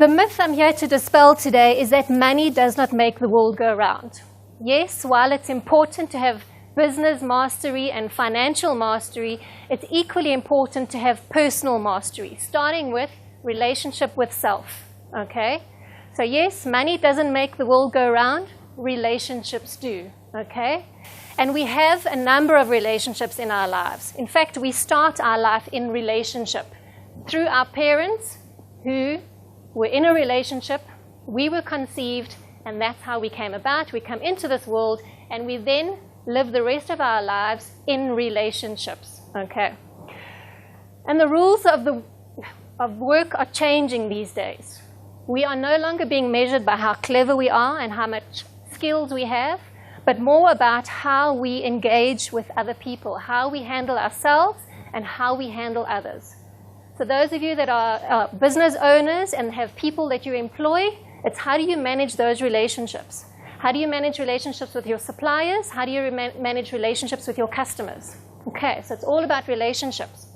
The myth I'm here to dispel today is that money does not make the world go round. Yes, while it's important to have business mastery and financial mastery, it's equally important to have personal mastery, starting with relationship with self, okay? So yes, money doesn't make the world go round, relationships do, okay? And we have a number of relationships in our lives. In fact, we start our life in relationship through our parents who were in a relationship, we were conceived, and that's how we came about. We come into this world, and we then live the rest of our lives in relationships, okay? And the rules of work are changing these days. We are no longer being measured by how clever we are and how much skills we have, but more about how we engage with other people, how we handle ourselves and how we handle others. So those of you that are business owners and have people that you employ, it's how do you manage those relationships? How do you manage relationships with your suppliers? How do you manage relationships with your customers? Okay, so it's all about relationships.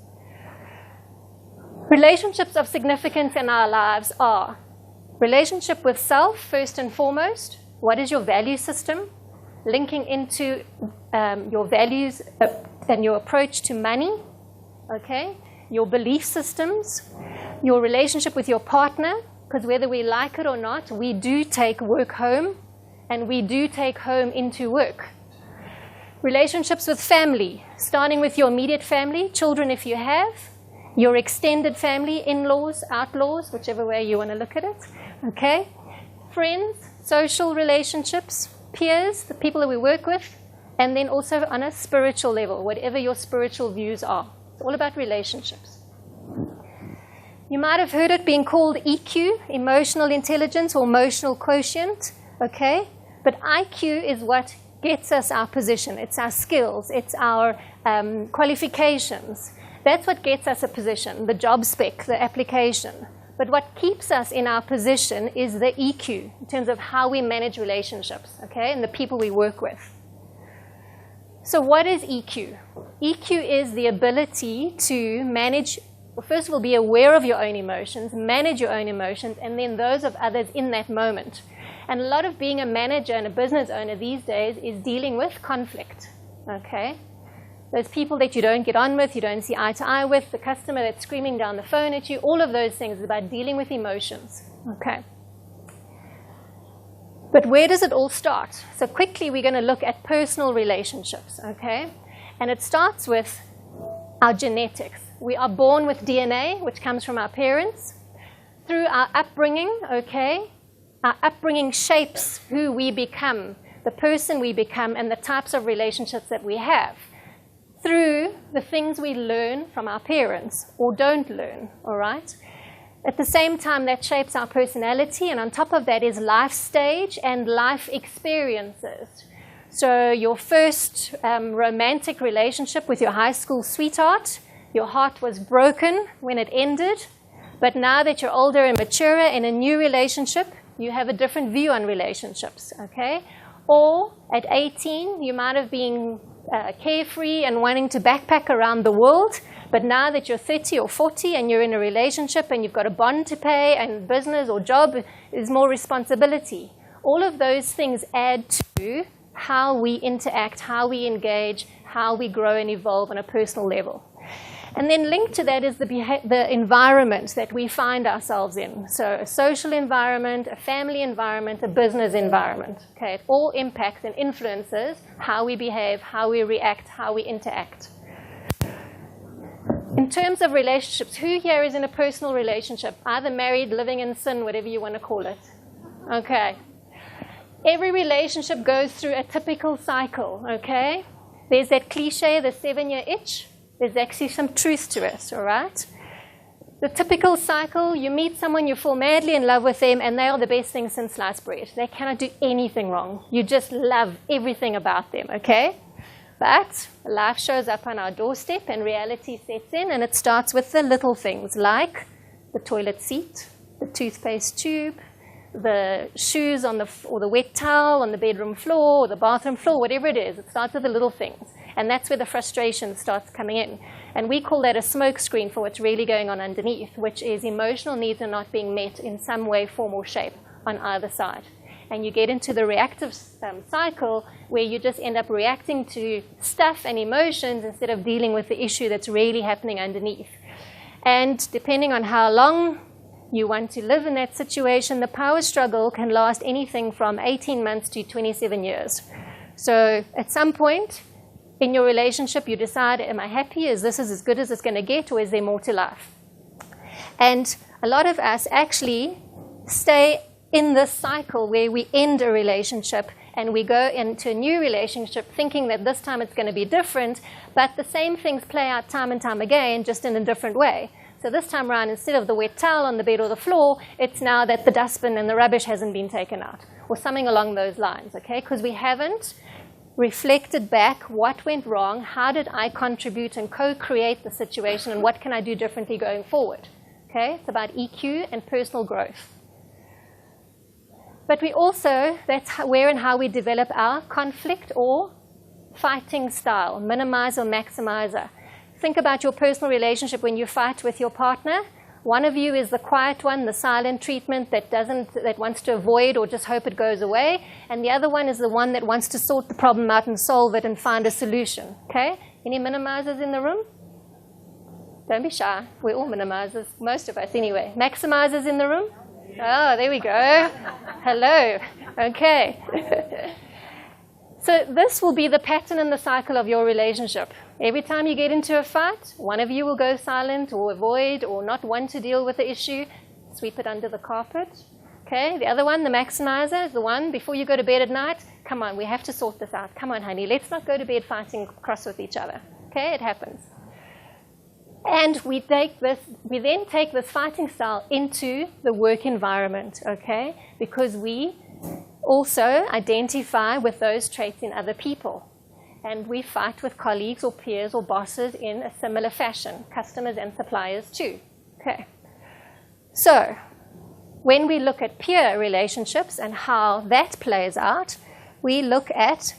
Relationships of significance in our lives are relationship with self, first and foremost. What is your value system? Linking into your values and your approach to money, okay? Your belief systems, your relationship with your partner, because whether we like it or not, we do take work home, and we do take home into work. Relationships with family, starting with your immediate family, children if you have, your extended family, in-laws, outlaws, whichever way you want to look at it, okay? Friends, social relationships, peers, the people that we work with, and then also on a spiritual level, whatever your spiritual views are. It's all about relationships. You might have heard it being called EQ, emotional intelligence or emotional quotient, okay? But IQ is what gets us our position. It's our skills. It's our qualifications. That's what gets us a position, the job spec, the application. But what keeps us in our position is the EQ, in terms of how we manage relationships, okay, and the people we work with. So what is EQ? EQ is the ability to manage, well, first of all, be aware of your own emotions, manage your own emotions, and then those of others in that moment. And a lot of being a manager and a business owner these days is dealing with conflict, okay? Those people that you don't get on with, you don't see eye to eye with, the customer that's screaming down the phone at you, all of those things is about dealing with emotions, okay? But where does it all start? So quickly we're going to look at personal relationships, okay? And it starts with our genetics. We are born with DNA, which comes from our parents. Through our upbringing, okay, our upbringing shapes who we become, the person we become, and the types of relationships that we have through the things we learn from our parents or don't learn, all right? At the same time, that shapes our personality, and on top of that is life stage and life experiences. So your first romantic relationship with your high school sweetheart, your heart was broken when it ended, but now that you're older and maturer in a new relationship, you have a different view on relationships, okay? Or at 18, you might have been carefree and wanting to backpack around the world, but now that you're 30 or 40 and you're in a relationship and you've got a bond to pay and business or job is more responsibility. All of those things add to how we interact, how we engage, how we grow and evolve on a personal level. And then linked to that is the environment that we find ourselves in. So a social environment, a family environment, a business environment. Okay, it all impacts and influences how we behave, how we react, how we interact. In terms of relationships, who here is in a personal relationship? Either married, living in sin, whatever you want to call it. Okay. Every relationship goes through a typical cycle, okay? There's that cliche, the 7-year itch. There's actually some truth to it, all right? The typical cycle, you meet someone, you fall madly in love with them, and they are the best thing since sliced bread. They cannot do anything wrong. You just love everything about them, okay? But life shows up on our doorstep, and reality sets in, and it starts with the little things, like the toilet seat, the toothpaste tube, the shoes on or the wet towel on the bedroom floor, or the bathroom floor, whatever it is. It starts with the little things. And that's where the frustration starts coming in. And we call that a smoke screen for what's really going on underneath, which is emotional needs are not being met in some way, form, or shape on either side. And you get into the reactive cycle where you just end up reacting to stuff and emotions instead of dealing with the issue that's really happening underneath. And depending on how long you want to live in that situation, the power struggle can last anything from 18 months to 27 years. So at some point in your relationship, you decide, am I happy? Is this as good as it's going to get, or is there more to life? And a lot of us actually stay in this cycle where we end a relationship and we go into a new relationship thinking that this time it's going to be different, but the same things play out time and time again, just in a different way. So this time around, instead of the wet towel on the bed or the floor, it's now that the dustbin and the rubbish hasn't been taken out, or something along those lines, okay? Because we haven't reflected back what went wrong, how did I contribute and co-create the situation, and what can I do differently going forward, okay? It's about EQ and personal growth. But we also, that's where and how we develop our conflict or fighting style, minimizer or maximizer. Think about your personal relationship when you fight with your partner. One of you is the quiet one, the silent treatment that wants to avoid or just hope it goes away. And the other one is the one that wants to sort the problem out and solve it and find a solution, okay? Any minimizers in the room? Don't be shy. We're all minimizers, most of us anyway. Maximizers in the room? Oh, there we go. Hello. Okay. So this will be the pattern and the cycle of your relationship. Every time you get into a fight, one of you will go silent or avoid or not want to deal with the issue, sweep it under the carpet. Okay, the other one, the maximizer, is the one before you go to bed at night. Come on, we have to sort this out. Come on, honey, let's not go to bed fighting cross with each other. Okay, it happens. And we then take this fighting style into the work environment, okay? Because we also identify with those traits in other people. And we fight with colleagues or peers or bosses in a similar fashion, customers and suppliers too. Okay. So when we look at peer relationships and how that plays out, we look at,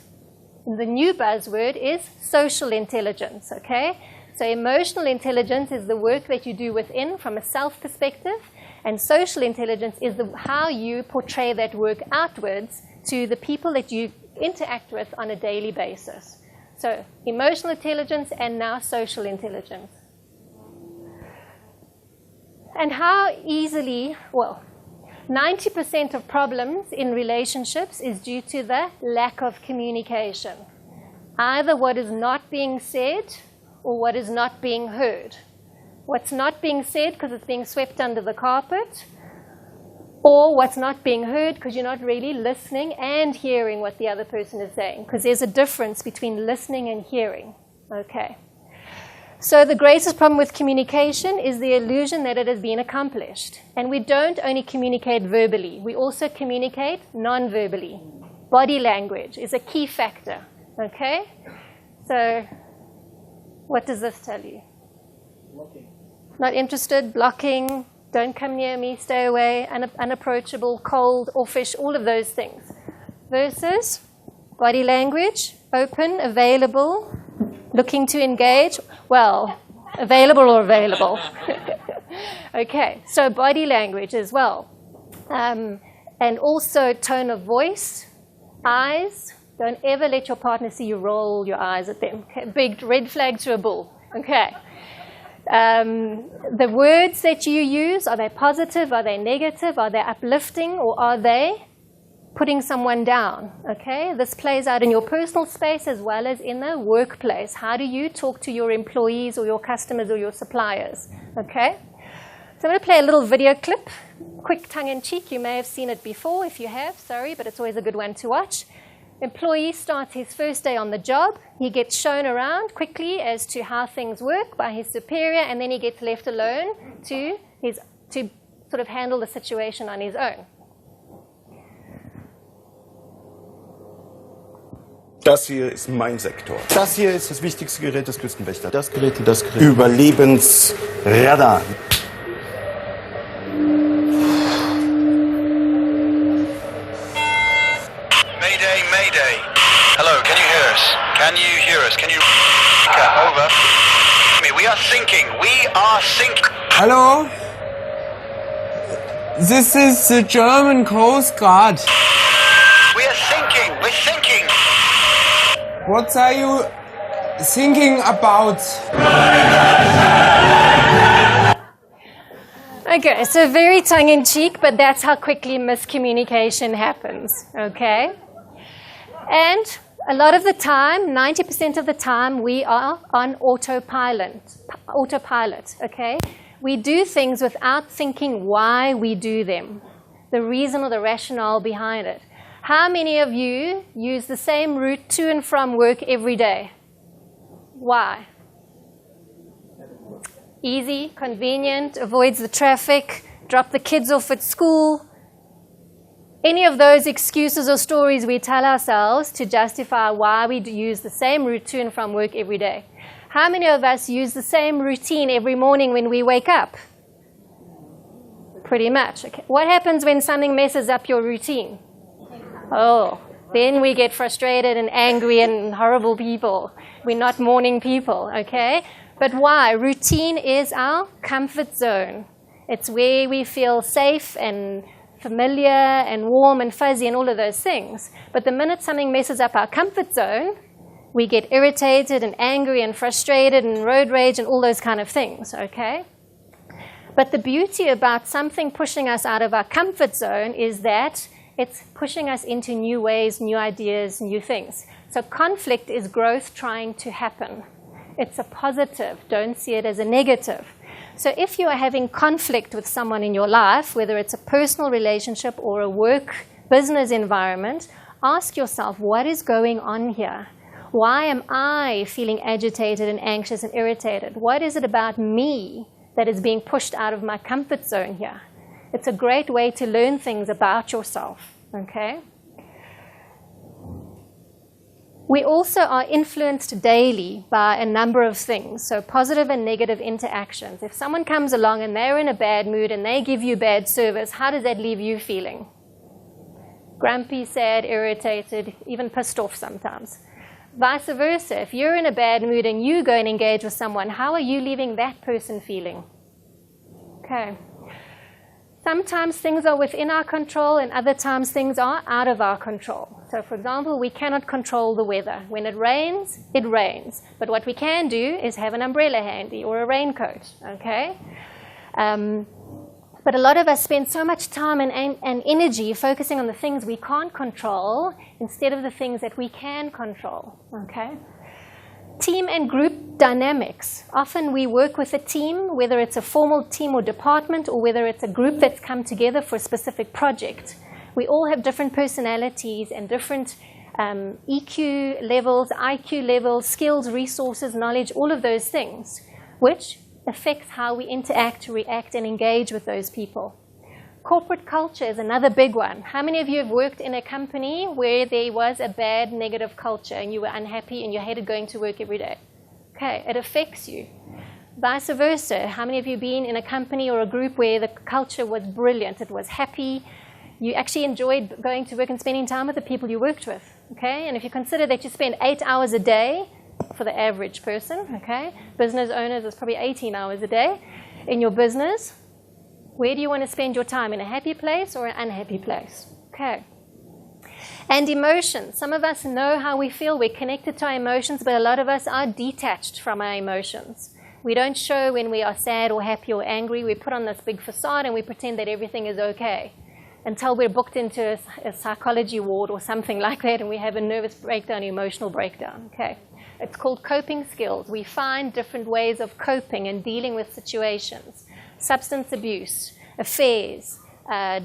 the new buzzword is social intelligence, okay? So emotional intelligence is the work that you do within from a self perspective, and social intelligence is how you portray that work outwards to the people that you interact with on a daily basis. So emotional intelligence and now social intelligence. And how easily, well, 90% of problems in relationships is due to the lack of communication. Either what is not being said or what is not being heard. What's not being said because it's being swept under the carpet, or what's not being heard because you're not really listening and hearing what the other person is saying, because there's a difference between listening and hearing. Okay. So the greatest problem with communication is the illusion that it has been accomplished. And we don't only communicate verbally, we also communicate non-verbally. Body language is a key factor. Okay? So what does this tell you? Blocking. Not interested, blocking, don't come near me, stay away, unapproachable, cold, offish, all of those things. Versus body language, open, available, looking to engage. Well, available or available. Okay, so body language as well. And also tone of voice, eyes. Don't ever let your partner see you roll your eyes at them. Okay? Big red flag to a bull. Okay. The words that you use, are they positive? Are they negative? Are they uplifting? Or are they putting someone down? Okay. This plays out in your personal space as well as in the workplace. How do you talk to your employees or your customers or your suppliers? Okay. So I'm going to play a little video clip. Quick tongue-in-cheek. You may have seen it before. If you have, sorry, but it's always a good one to watch. Employee starts his first day on the job. He gets shown around quickly as to how things work by his superior, and then he gets left alone to sort of handle the situation on his own. Das hier ist mein Sektor. Das hier ist das wichtigste Gerät des Küstenwächters. Das Gerät. Überlebensradar. Mayday, Mayday. Hello, can you hear us? Can you hear us? Can you... We are sinking. We are sinking. Hello? This is the German Coast Guard. We are sinking. We're sinking. What are you thinking about? Okay, so very tongue-in-cheek, but that's how quickly miscommunication happens, okay? And a lot of the time, 90% of the time, we are on autopilot, okay? We do things without thinking why we do them, the reason or the rationale behind it. How many of you use the same route to and from work every day? Why? Easy, convenient, avoids the traffic, drop the kids off at school. Any of those excuses or stories we tell ourselves to justify why we use the same route to and from work every day. How many of us use the same routine every morning when we wake up? Pretty much. Okay. What happens when something messes up your routine? Oh, then we get frustrated and angry and horrible people. We're not morning people, okay? But why? Routine is our comfort zone. It's where we feel safe and familiar and warm and fuzzy and all of those things. But the minute something messes up our comfort zone, we get irritated and angry and frustrated and road rage and all those kind of things, okay? But the beauty about something pushing us out of our comfort zone is that it's pushing us into new ways, new ideas, new things. So conflict is growth trying to happen. It's a positive. Don't see it as a negative. So if you are having conflict with someone in your life, whether it's a personal relationship or a work, business environment, ask yourself, what is going on here? Why am I feeling agitated and anxious and irritated? What is it about me that is being pushed out of my comfort zone here? It's a great way to learn things about yourself, okay? We also are influenced daily by a number of things, so positive and negative interactions. If someone comes along and they're in a bad mood and they give you bad service, how does that leave you feeling? Grumpy, sad, irritated, even pissed off sometimes. Vice versa, if you're in a bad mood and you go and engage with someone, how are you leaving that person feeling? Okay. Sometimes things are within our control and other times things are out of our control. So for example, we cannot control the weather. When it rains, it rains. But what we can do is have an umbrella handy or a raincoat, okay? But a lot of us spend so much time and energy focusing on the things we can't control instead of the things that we can control, okay? Team and group dynamics. Often we work with a team, whether it's a formal team or department, or whether it's a group that's come together for a specific project. We all have different personalities and different EQ levels, IQ levels, skills, resources, knowledge, all of those things, which affects how we interact, react, and engage with those people. Corporate culture is another big one. How many of you have worked in a company where there was a bad, negative culture and you were unhappy and you hated going to work every day? Okay, it affects you. Vice versa, how many of you have been in a company or a group where the culture was brilliant, it was happy, you actually enjoyed going to work and spending time with the people you worked with? Okay, and if you consider that you spend 8 hours a day for the average person, okay, business owners is probably 18 hours a day in your business. Where do you want to spend your time, in a happy place or an unhappy place? Okay. And emotions. Some of us know how we feel. We're connected to our emotions, but a lot of us are detached from our emotions. We don't show when we are sad or happy or angry. We put on this big facade and we pretend that everything is okay until we're booked into a psychology ward or something like that and we have a nervous breakdown, emotional breakdown. Okay. It's called coping skills. We find different ways of coping and dealing with situations. Substance abuse, affairs,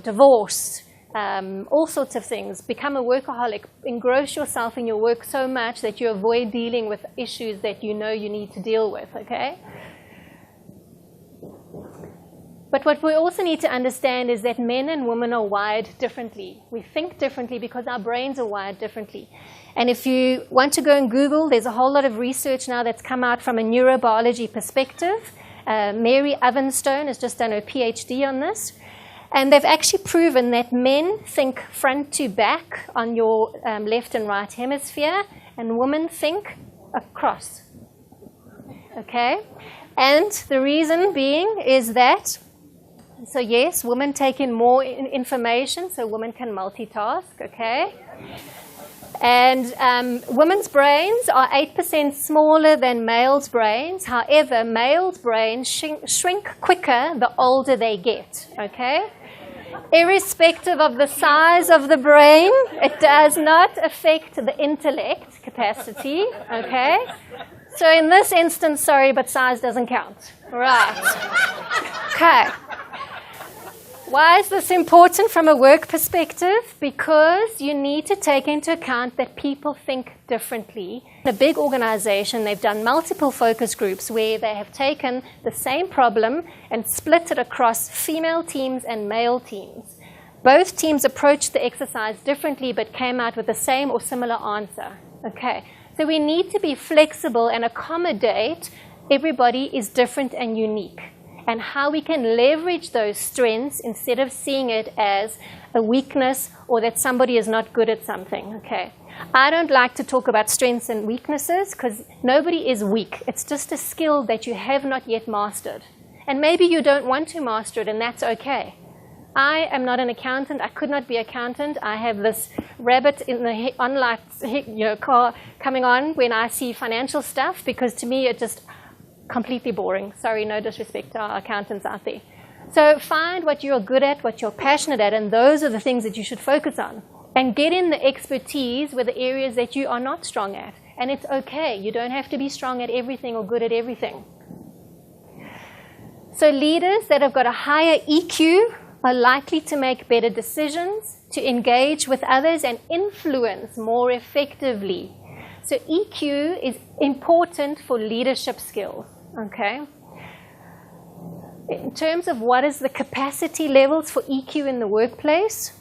divorce, all sorts of things. Become a workaholic. Engross yourself in your work so much that you avoid dealing with issues that you know you need to deal with, okay? But what we also need to understand is that men and women are wired differently. We think differently because our brains are wired differently. And if you want to go and Google, there's a whole lot of research now that's come out from a neurobiology perspective. Mary Evanstone has just done her PhD on this. And they've actually proven that men think front to back on your left and right hemisphere, and women think across. okay? And the reason being is that, so yes, women take in more information, so women can multitask, okay? And women's brains are 8% smaller than males' brains. However, males' brains shrink quicker the older they get, okay? Irrespective of the size of the brain, it does not affect the intellect capacity, okay? So in this instance, sorry, but size doesn't count. Right. Okay. Why is this important from a work perspective? Because you need to take into account that people think differently. In a big organization, they've done multiple focus groups where they have taken the same problem and split it across female teams and male teams. Both teams approached the exercise differently but came out with the same or similar answer. Okay, so we need to be flexible and accommodate everybody is different and unique, and how we can leverage those strengths instead of seeing it as a weakness or that somebody is not good at something, okay? I don't like to talk about strengths and weaknesses because nobody is weak. It's just a skill that you have not yet mastered. And maybe you don't want to master it, and that's okay. I am not an accountant. I could not be an accountant. I have this rabbit in the car coming on when I see financial stuff, because to me it just completely boring. Sorry, no disrespect to our accountants out there. So find what you're good at, what you're passionate at, and those are the things that you should focus on. And get in the expertise with the areas that you are not strong at. And it's okay. You don't have to be strong at everything or good at everything. So leaders that have got a higher EQ are likely to make better decisions, to engage with others, and influence more effectively. So EQ is important for leadership skills. Okay. In terms of what is the capacity levels for EQ in the workplace,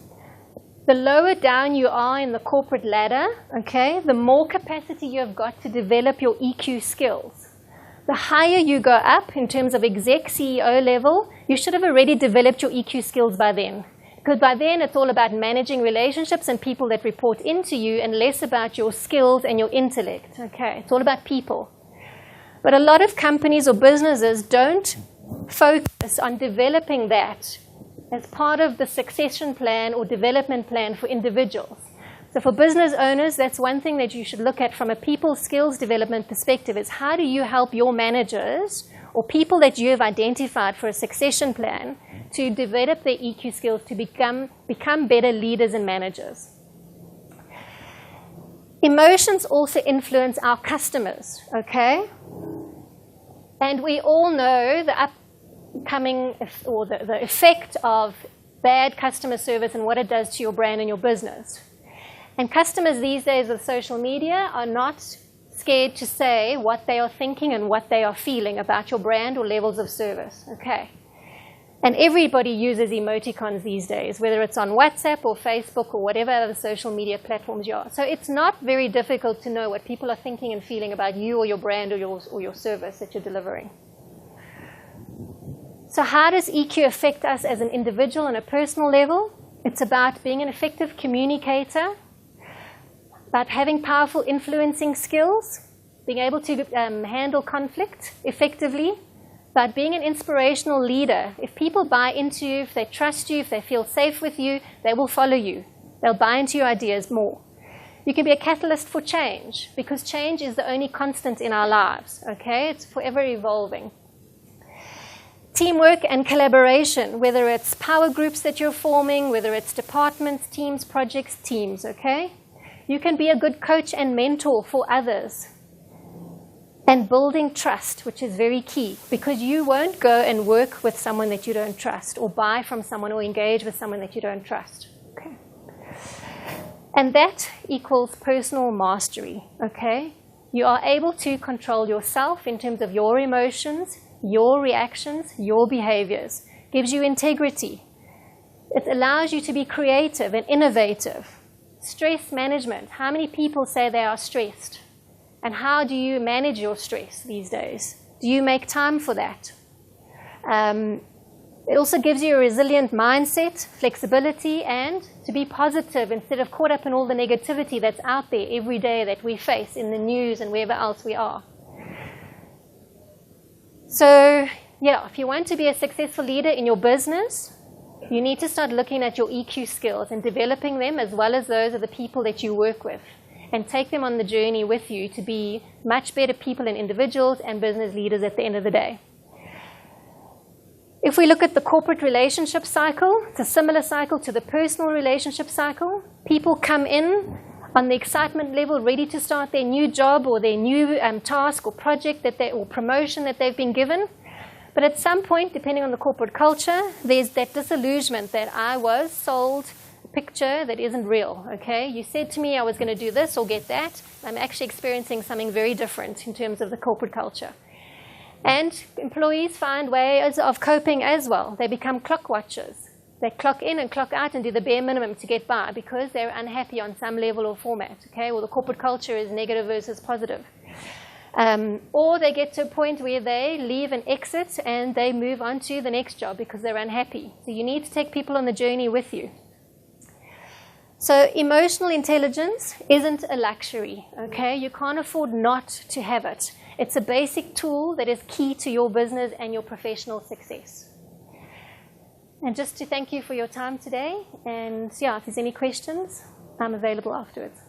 the lower down you are in the corporate ladder, okay, the more capacity you have got to develop your EQ skills. The higher you go up in terms of exec CEO level, you should have already developed your EQ skills by then. Because by then it's all about managing relationships and people that report into you, and less about your skills and your intellect. Okay, it's all about people. But a lot of companies or businesses don't focus on developing that as part of the succession plan or development plan for individuals. So for business owners, that's one thing that you should look at from a people skills development perspective, is how do you help your managers or people that you have identified for a succession plan to develop their EQ skills to become better leaders and managers. Emotions also influence our customers, okay? And we all know the upcoming, or the effect of bad customer service and what it does to your brand and your business. And customers these days with social media are not scared to say what they are thinking and what they are feeling about your brand or levels of service, okay? And everybody uses emoticons these days, whether it's on WhatsApp or Facebook or whatever other social media platforms you are. So it's not very difficult to know what people are thinking and feeling about you or your brand or your service that you're delivering. So how does EQ affect us as an individual on a personal level? It's about being an effective communicator, about having powerful influencing skills, being able to handle conflict effectively, about being an inspirational leader. If people buy into you, if they trust you, if they feel safe with you, they will follow you. They'll buy into your ideas more. You can be a catalyst for change, because change is the only constant in our lives, okay? It's forever evolving. Teamwork and collaboration, whether it's power groups that you're forming, whether it's departments, teams, projects, teams, okay? You can be a good coach and mentor for others. And building trust, which is very key, because you won't go and work with someone that you don't trust, or buy from someone or engage with someone that you don't trust. Okay. And that equals personal mastery, okay? You are able to control yourself in terms of your emotions, your reactions, your behaviors. Gives you integrity. It allows you to be creative and innovative. Stress management. How many people say they are stressed? And how do you manage your stress these days? Do you make time for that? It also gives you a resilient mindset, flexibility, and to be positive instead of caught up in all the negativity that's out there every day that we face in the news and wherever else we are. So, yeah, if you want to be a successful leader in your business, you need to start looking at your EQ skills and developing them as well as those of the people that you work with, and take them on the journey with you to be much better people and individuals and business leaders at the end of the day. If we look at the corporate relationship cycle, it's a similar cycle to the personal relationship cycle. People come in on the excitement level, ready to start their new job or their new task or project or promotion that they've been given. But at some point, depending on the corporate culture, there's that disillusionment that I was sold a picture that isn't real, okay? You said to me I was going to do this or get that. I'm actually experiencing something very different in terms of the corporate culture. And employees find ways of coping as well. They become clock watchers. They clock in and clock out and do the bare minimum to get by because they're unhappy on some level or format, okay? Or the corporate culture is negative versus positive. Or they get to a point where they leave and exit and they move on to the next job because they're unhappy. So you need to take people on the journey with you. So emotional intelligence isn't a luxury, okay? You can't afford not to have it. It's a basic tool that is key to your business and your professional success. And just to thank you for your time today. And yeah, if there's any questions, I'm available afterwards.